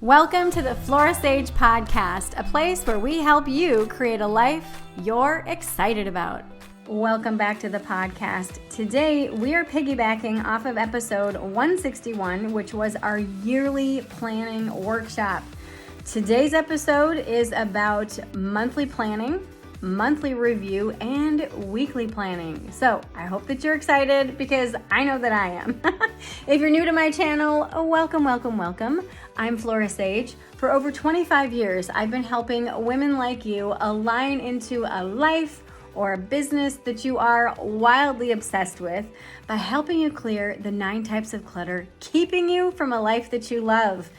Welcome to the Flora podcast, a place where we help you create a life you're excited about. Welcome back to the podcast. Today, we are piggybacking off of episode 161, which was our yearly planning workshop. Today's episode is about monthly planning, monthly review, and weekly planning. So I hope that you're excited because I know that I am. If you're new to my channel, welcome. I'm Flora Sage. For over 25 years, I've been helping women like you align into a life or a business that you are wildly obsessed with by helping you clear the 9 types of clutter, keeping you from a life that you love.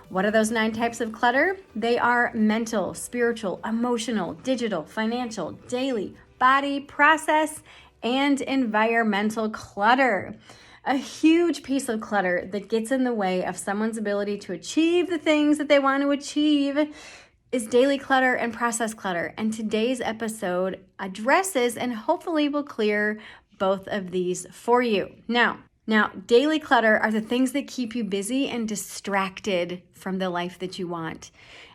What are those 9 types of clutter? They are mental, spiritual, emotional, digital, financial, daily, body, process, and environmental clutter. A huge piece of clutter that gets in the way of someone's ability to achieve the things that they want to achieve is daily clutter and process clutter. And today's episode addresses and hopefully will clear both of these for you. Now, daily clutter are the things that keep you busy and distracted from the life that you want.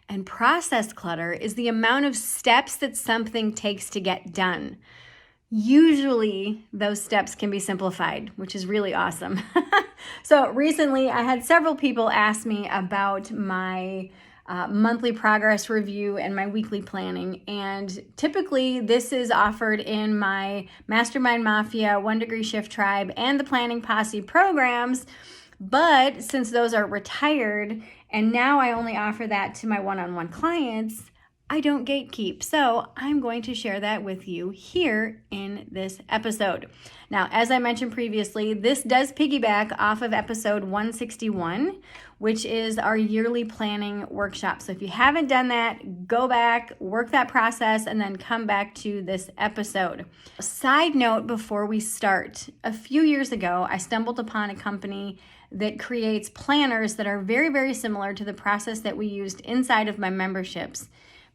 And process clutter is the amount of steps that something takes to get done. Usually, those steps can be simplified, which is really awesome. So recently, I had several people ask me about my monthly progress review and my weekly planning. And typically this is offered in my Mastermind Mafia, 1 Degree Shift Tribe, and the Planning Posse programs. But since those are retired, and now I only offer that to my one-on-one clients, I don't gatekeep. So I'm going to share that with you here in this episode. Now, as I mentioned previously, this does piggyback off of episode 161, which is our yearly planning workshop. So if you haven't done that, go back, work that process, and then come back to this episode. Side note before we start, a few years ago, I stumbled upon a company that creates planners that are very, very similar to the process that we used inside of my memberships.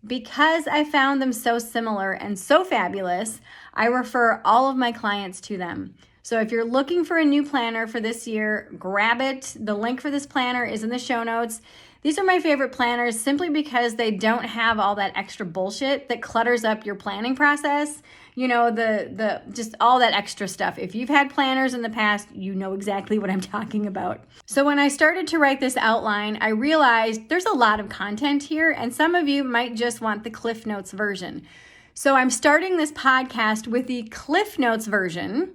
Because I found them so similar and so fabulous, I refer all of my clients to them. So if you're looking for a new planner for this year, grab it. The link for this planner is in the show notes. These are my favorite planners simply because they don't have all that extra bullshit that clutters up your planning process. You know, the just all that extra stuff. If you've had planners in the past, you know exactly what I'm talking about. So when I started to write this outline, I realized there's a lot of content here, and some of you might just want the Cliff Notes version. So I'm starting this podcast with the Cliff Notes version,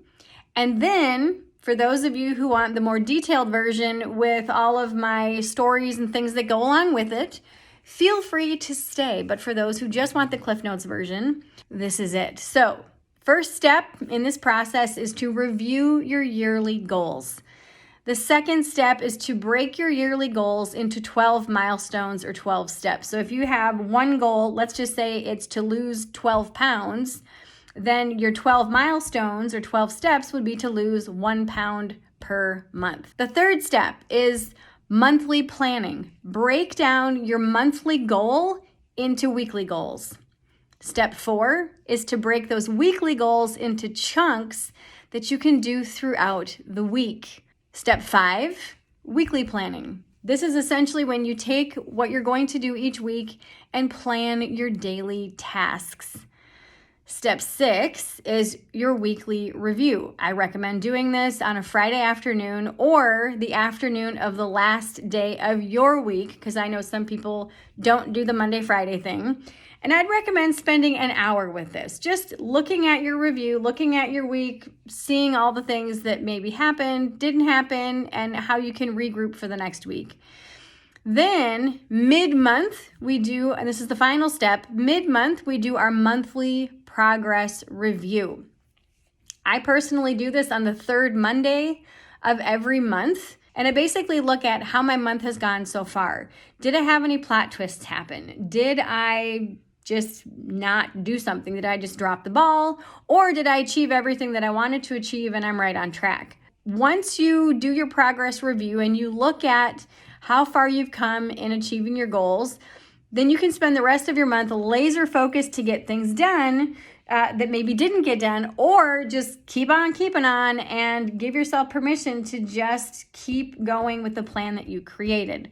and then for those of you who want the more detailed version with all of my stories and things that go along with it, feel free to stay. But for those who just want the Cliff Notes version, this is it. So, first step in this process is to review your yearly goals. The second step is to break your yearly goals into 12 milestones or 12 steps. So if you have one goal, let's just say it's to lose 12 pounds, then your 12 milestones or 12 steps would be to lose 1 pound per month. The third step is monthly planning. Break down your monthly goal into weekly goals. Step 4 is to break those weekly goals into chunks that you can do throughout the week. Step 5, weekly planning. This is essentially when you take what you're going to do each week and plan your daily tasks. Step 6 is your weekly review. I recommend doing this on a Friday afternoon or the afternoon of the last day of your week, because I know some people don't do the Monday, Friday thing. And I'd recommend spending an hour with this, just looking at your review, looking at your week, seeing all the things that maybe happened, didn't happen, and how you can regroup for the next week. Then mid-month we do, and this is the final step, mid-month we do our monthly progress review. I personally do this on the 3rd Monday of every month, and I basically look at how my month has gone so far. Did I have any plot twists happen? Did I just not do something? Did I just drop the ball? Or did I achieve everything that I wanted to achieve and I'm right on track? Once you do your progress review and you look at how far you've come in achieving your goals, then you can spend the rest of your month laser focused to get things done that maybe didn't get done, or just keep on keeping on and give yourself permission to just keep going with the plan that you created.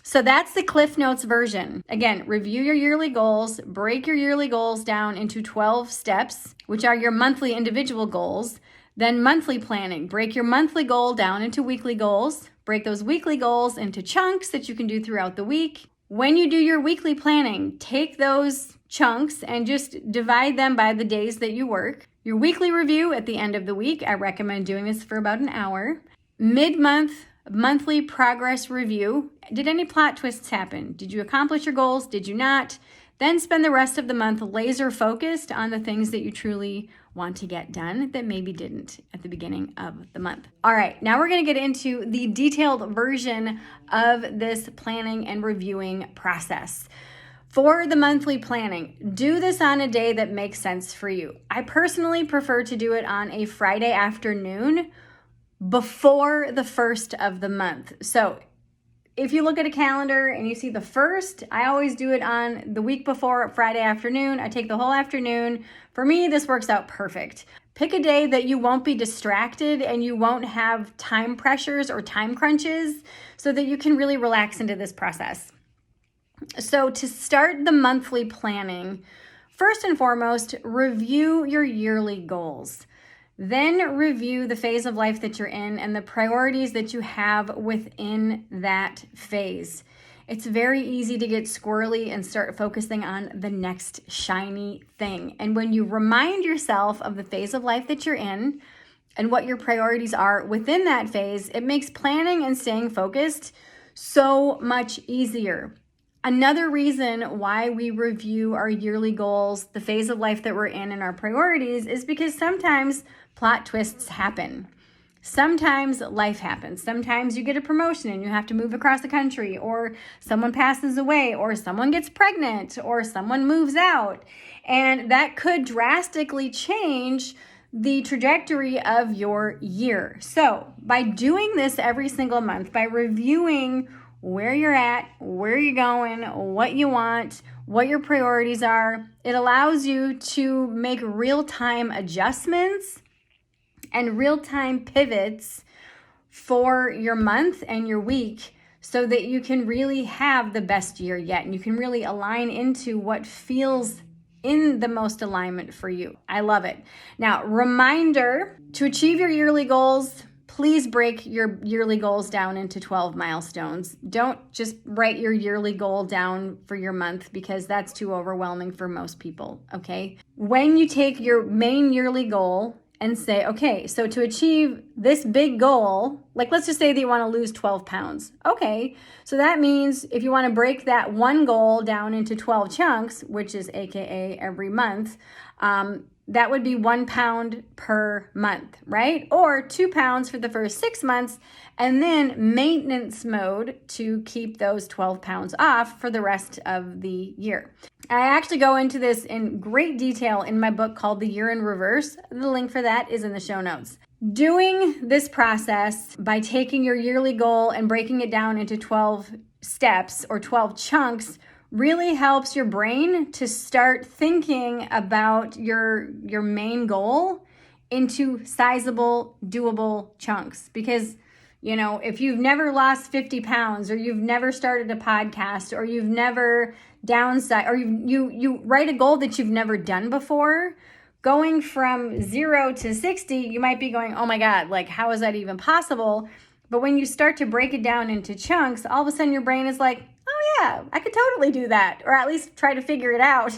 So that's the Cliff Notes version. Again, review your yearly goals, break your yearly goals down into 12 steps, which are your monthly individual goals. Then monthly planning, break your monthly goal down into weekly goals, break those weekly goals into chunks that you can do throughout the week. When you do your weekly planning, take those chunks and just divide them by the days that you work. Your weekly review at the end of the week, I recommend doing this for about an hour. Mid-month, monthly progress review. Did any plot twists happen? Did you accomplish your goals? Did you not? Then spend the rest of the month laser focused on the things that you truly want to get done that maybe didn't at the beginning of the month. All right, now we're going to get into the detailed version of this planning and reviewing process. For the monthly planning, do this on a day that makes sense for you. I personally prefer to do it on a Friday afternoon before the first of the month. So if you look at a calendar and you see the first, I always do it on the week before Friday afternoon. I take the whole afternoon. For me, this works out perfect. Pick a day that you won't be distracted and you won't have time pressures or time crunches so that you can really relax into this process. So to start the monthly planning, first and foremost, review your yearly goals. Then review the phase of life that you're in and the priorities that you have within that phase. It's very easy to get squirrely and start focusing on the next shiny thing. And when you remind yourself of the phase of life that you're in and what your priorities are within that phase, it makes planning and staying focused so much easier. Another reason why we review our yearly goals, the phase of life that we're in, and our priorities is because sometimes plot twists happen. Sometimes life happens. Sometimes you get a promotion and you have to move across the country, or someone passes away, or someone gets pregnant, or someone moves out. And that could drastically change the trajectory of your year. So by doing this every single month, by reviewing where you're at, where you're going, what you want, what your priorities are, it allows you to make real-time adjustments and real-time pivots for your month and your week so that you can really have the best year yet and you can really align into what feels in the most alignment for you. I love it. Now, reminder, to achieve your yearly goals, please break your yearly goals down into 12 milestones. Don't just write your yearly goal down for your month because that's too overwhelming for most people, okay? When you take your main yearly goal and say, okay, so to achieve this big goal, like let's just say that you want to lose 12 pounds. Okay, so that means if you want to break that one goal down into 12 chunks, which is AKA every month, that would be 1 pound per month, right? Or 2 pounds for the first 6 months, and then maintenance mode to keep those 12 pounds off for the rest of the year. I actually go into this in great detail in my book called The Year in Reverse. The link for that is in the show notes. Doing this process by taking your yearly goal and breaking it down into 12 steps or 12 chunks really helps your brain to start thinking about your main goal into sizable, doable chunks. Because, you know, if you've never lost 50 pounds or you've never started a podcast or you've never downsized or you write a goal that you've never done before, going from 0 to 60, you might be going, oh my God, like how is that even possible? But when you start to break it down into chunks, all of a sudden your brain is like, oh yeah, I could totally do that, or at least try to figure it out.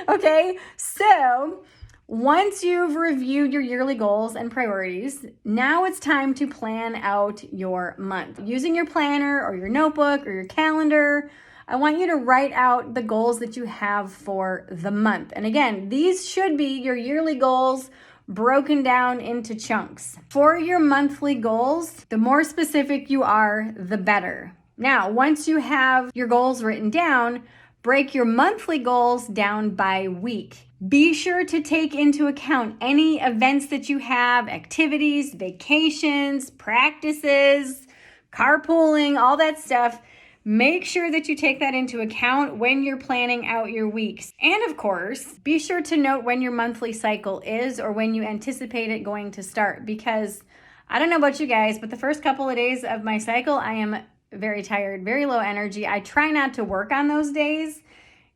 Okay, so once you've reviewed your yearly goals and priorities, now it's time to plan out your month. Using your planner or your notebook or your calendar, I want you to write out the goals that you have for the month. And again, these should be your yearly goals broken down into chunks. For your monthly goals, the more specific you are, the better. Now, once you have your goals written down, break your monthly goals down by week. Be sure to take into account any events that you have, activities, vacations, practices, carpooling, all that stuff. Make sure that you take that into account when you're planning out your weeks. And of course, be sure to note when your monthly cycle is or when you anticipate it going to start, because I don't know about you guys, but the first couple of days of my cycle, I am very tired, very low energy. I try not to work on those days.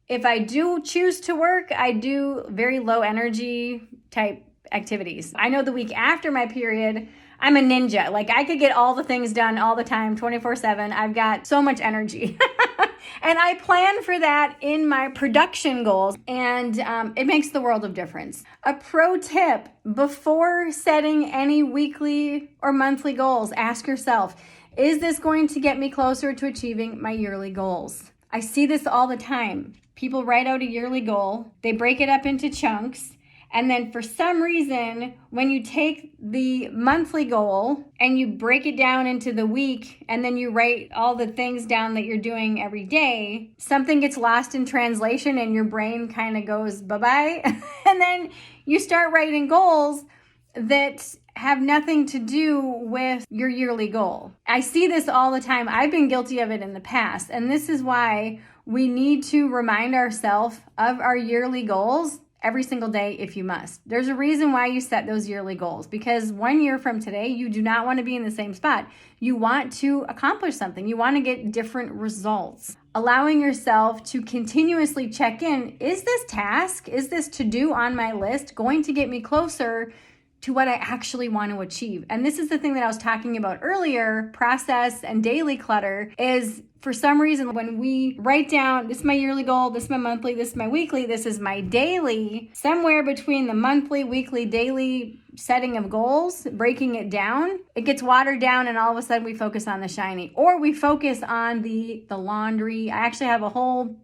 If I do choose to work, I do very low energy type activities. I know the week after my period, I'm a ninja. Like I could get all the things done all the time, 24/7. I've got so much energy. And I plan for that in my production goals, and it makes the world of difference. A pro tip, before setting any weekly or monthly goals, ask yourself, is this going to get me closer to achieving my yearly goals? I see this all the time. People write out a yearly goal, they break it up into chunks, and then for some reason, when you take the monthly goal and you break it down into the week, and then you write all the things down that you're doing every day, something gets lost in translation and your brain kind of goes bye-bye. And then you start writing goals that have nothing to do with your yearly goal. I see this all the time. I've been guilty of it in the past. And this is why we need to remind ourselves of our yearly goals every single day if you must. There's a reason why you set those yearly goals, because 1 year from today, you do not want to be in the same spot. You want to accomplish something. You want to get different results. Allowing yourself to continuously check in, is this task, is this to-do on my list going to get me closer to what I actually want to achieve? And this is the thing that I was talking about earlier, process and daily clutter, is for some reason when we write down, this is my yearly goal, this is my monthly, this is my weekly, this is my daily, somewhere between the monthly, weekly, daily setting of goals, breaking it down, it gets watered down and all of a sudden we focus on the shiny, or we focus on the laundry. I actually have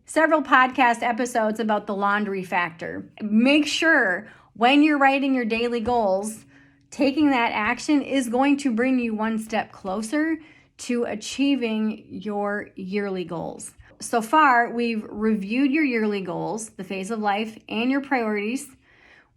several podcast episodes about the laundry factor. Make sure when you're writing your daily goals, taking that action is going to bring you one step closer to achieving your yearly goals. So far, we've reviewed your yearly goals, the phase of life, and your priorities.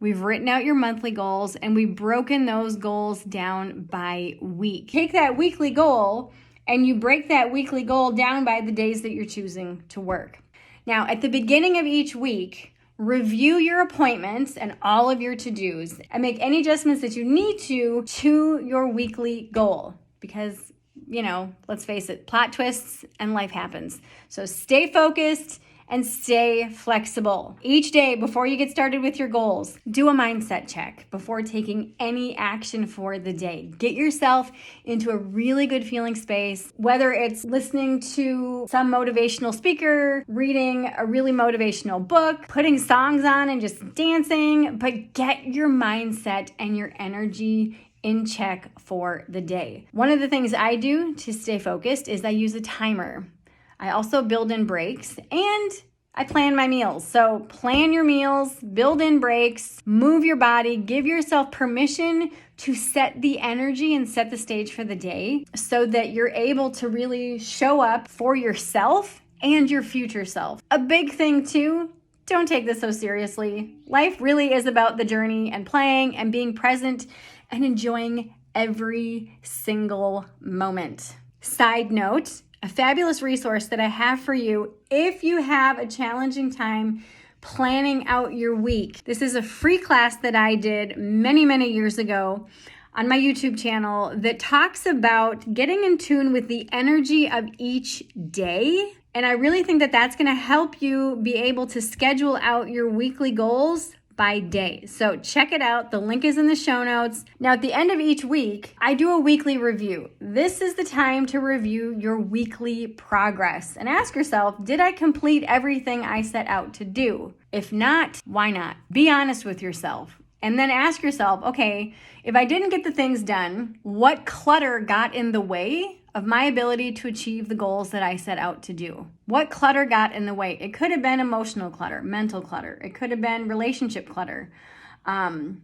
We've written out your monthly goals, and we've broken those goals down by week. Take that weekly goal, and you break that weekly goal down by the days that you're choosing to work. Now, at the beginning of each week, review your appointments and all of your to-dos and make any adjustments that you need to your weekly goal, because let's face it, plot twists and life happens. So stay focused and stay flexible. Each day before you get started with your goals, do a mindset check before taking any action for the day. Get yourself into a really good feeling space, whether it's listening to some motivational speaker, reading a really motivational book, putting songs on and just dancing, but get your mindset and your energy in check for the day. One of the things I do to stay focused is I use a timer. I also build in breaks, and I plan my meals. So plan your meals, build in breaks, move your body, give yourself permission to set the energy and set the stage for the day so that you're able to really show up for yourself and your future self. A big thing too, don't take this so seriously. Life really is about the journey and playing and being present and enjoying every single moment. Side note, a fabulous resource that I have for you if you have a challenging time planning out your week. This is a free class that I did many, many years ago on my YouTube channel that talks about getting in tune with the energy of each day. And I really think that that's going to help you be able to schedule out your weekly goals by day. So check it out. The link is in the show notes. Now, at the end of each week, I do a weekly review. This is the time to review your weekly progress and ask yourself, did I complete everything I set out to do? If not, why not? Be honest with yourself. And then ask yourself, okay, if I didn't get the things done, what clutter got in the way of my ability to achieve the goals that I set out to do? What clutter got in the way? It could have been emotional clutter, mental clutter. It could have been relationship clutter,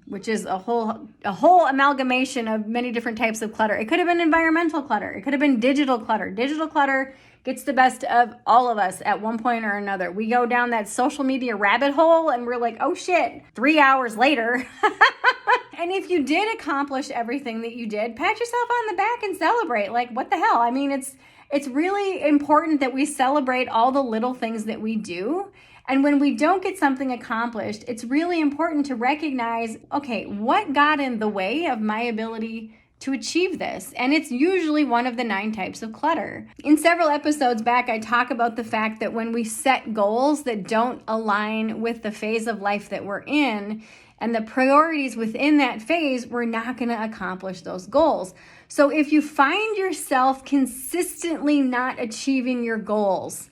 which is a whole amalgamation of many different types of clutter. It could have been environmental clutter. It could have been digital clutter. Digital clutter gets the best of all of us at one point or another. We go down that social media rabbit hole and we're like, oh shit, 3 hours later. And if you did accomplish everything that you did, pat yourself on the back and celebrate. Like, what the hell? I mean, it's really important that we celebrate all the little things that we do. And when we don't get something accomplished, it's really important to recognize, okay, what got in the way of my ability to achieve this. And it's usually one of the 9 types of clutter. In several episodes back, I talk about the fact that when we set goals that don't align with the phase of life that we're in and the priorities within that phase, we're not going to accomplish those goals. So if you find yourself consistently not achieving your goals,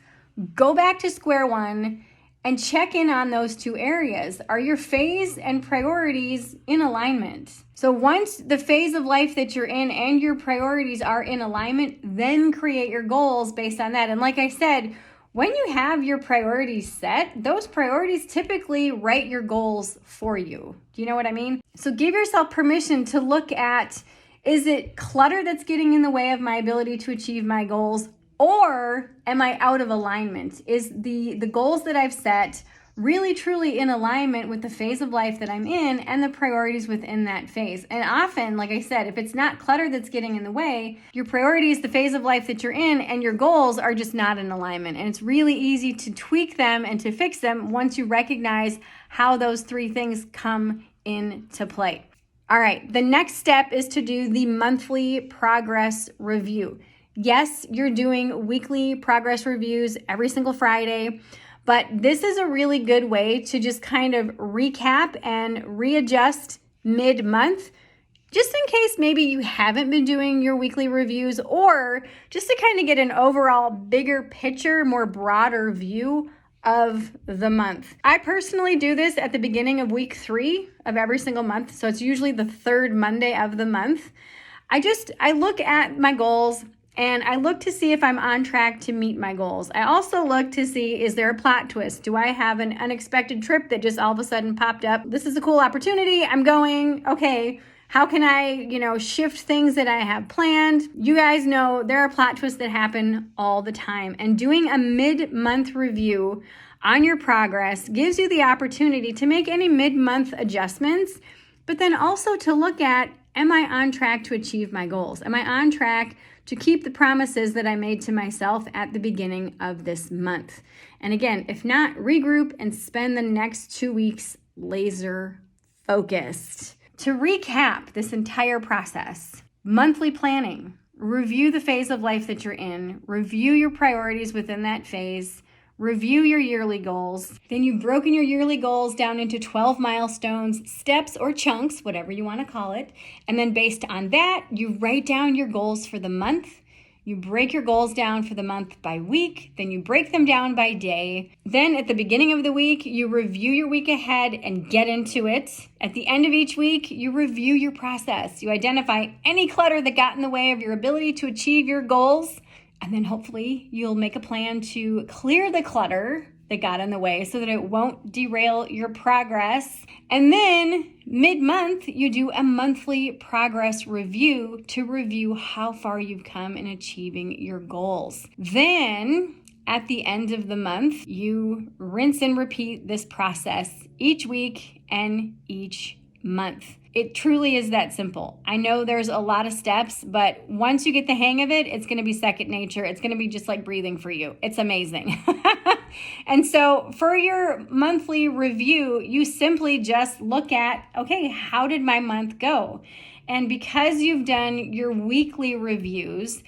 go back to square one and check in on those 2 areas. Are your phase and priorities in alignment? So once the phase of life that you're in and your priorities are in alignment, then create your goals based on that. And like I said, when you have your priorities set, those priorities typically write your goals for you. Do you know what I mean? So give yourself permission to look at, is it clutter that's getting in the way of my ability to achieve my goals? Or am I out of alignment? Is the goals that I've set really truly in alignment with the phase of life that I'm in and the priorities within that phase? And often, like I said, if it's not clutter that's getting in the way, your priorities, the phase of life that you're in, and your goals are just not in alignment. And it's really easy to tweak them and to fix them once you recognize how those 3 things come into play. All right, the next step is to do the monthly progress review. Yes, you're doing weekly progress reviews every single Friday, but this is a really good way to just kind of recap and readjust mid-month, just in case maybe you haven't been doing your weekly reviews, or just to kind of get an overall bigger picture, more broader view of the month. I personally do this at the beginning of week 3 of every single month. So it's usually the 3rd Monday of the month. I look at my goals and I look to see if I'm on track to meet my goals. I also look to see, is there a plot twist? Do I have an unexpected trip that just all of a sudden popped up? This is a cool opportunity. I'm going, okay, how can I, shift things that I have planned? You guys know there are plot twists that happen all the time. And doing a mid-month review on your progress gives you the opportunity to make any mid-month adjustments, but then also to look at, am I on track to achieve my goals? Am I on track to keep the promises that I made to myself at the beginning of this month? And again, if not, regroup and spend the next 2 weeks laser focused. To recap this entire process, monthly planning, review the phase of life that you're in, review your priorities within that phase, review your yearly goals. Then you've broken your yearly goals down into 12 milestones, steps, or chunks, whatever you want to call it. And then based on that, you write down your goals for the month. You break your goals down for the month by week, then you break them down by day. Then at the beginning of the week, you review your week ahead and get into it. At the end of each week, you review your process. You identify any clutter that got in the way of your ability to achieve your goals. And then hopefully you'll make a plan to clear the clutter that got in the way so that it won't derail your progress. And then mid-month, you do a monthly progress review to review how far you've come in achieving your goals. Then at the end of the month, you rinse and repeat this process each week and each month. It truly is that simple. I know there's a lot of steps, but once you get the hang of it, it's going to be second nature. It's going to be just like breathing for you. It's amazing. And so for your monthly review, you simply just look at, okay, how did my month go? And because you've done your weekly reviews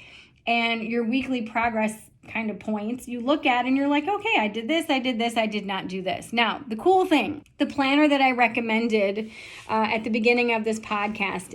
and your weekly progress kind of points, you look at and you're like, okay, I did this, I did not do this. Now, the cool thing, the planner that I recommended at the beginning of this podcast,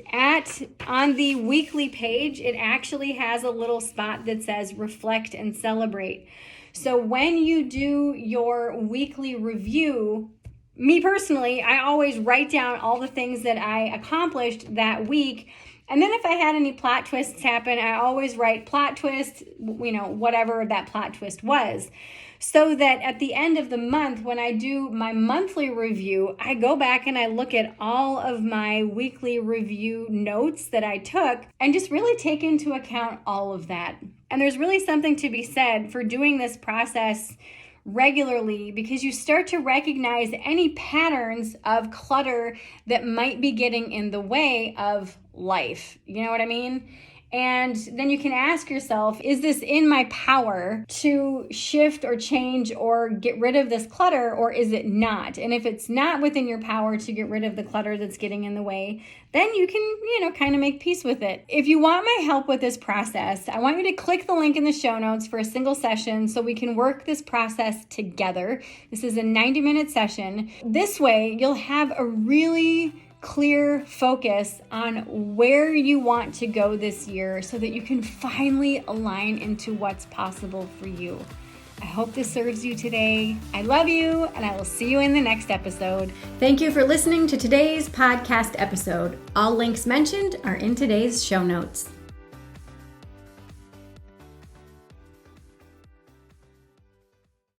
on the weekly page, it actually has a little spot that says reflect and celebrate. So when you do your weekly review, me personally, I always write down all the things that I accomplished that week. And then if I had any plot twists happen, I always write plot twist, whatever that plot twist was. So that at the end of the month, when I do my monthly review, I go back and I look at all of my weekly review notes that I took and just really take into account all of that. And there's really something to be said for doing this process regularly, because you start to recognize any patterns of clutter that might be getting in the way of life. You know what I mean? And then you can ask yourself, is this in my power to shift or change or get rid of this clutter, or is it not? And if it's not within your power to get rid of the clutter that's getting in the way, then you can, kind of make peace with it. If you want my help with this process, I want you to click the link in the show notes for a single session so we can work this process together. This is a 90-minute session. This way, you'll have a really clear focus on where you want to go this year so that you can finally align into what's possible for you. I hope this serves you today. I love you, and I will see you in the next episode. Thank you for listening to today's podcast episode. All links mentioned are in today's show notes.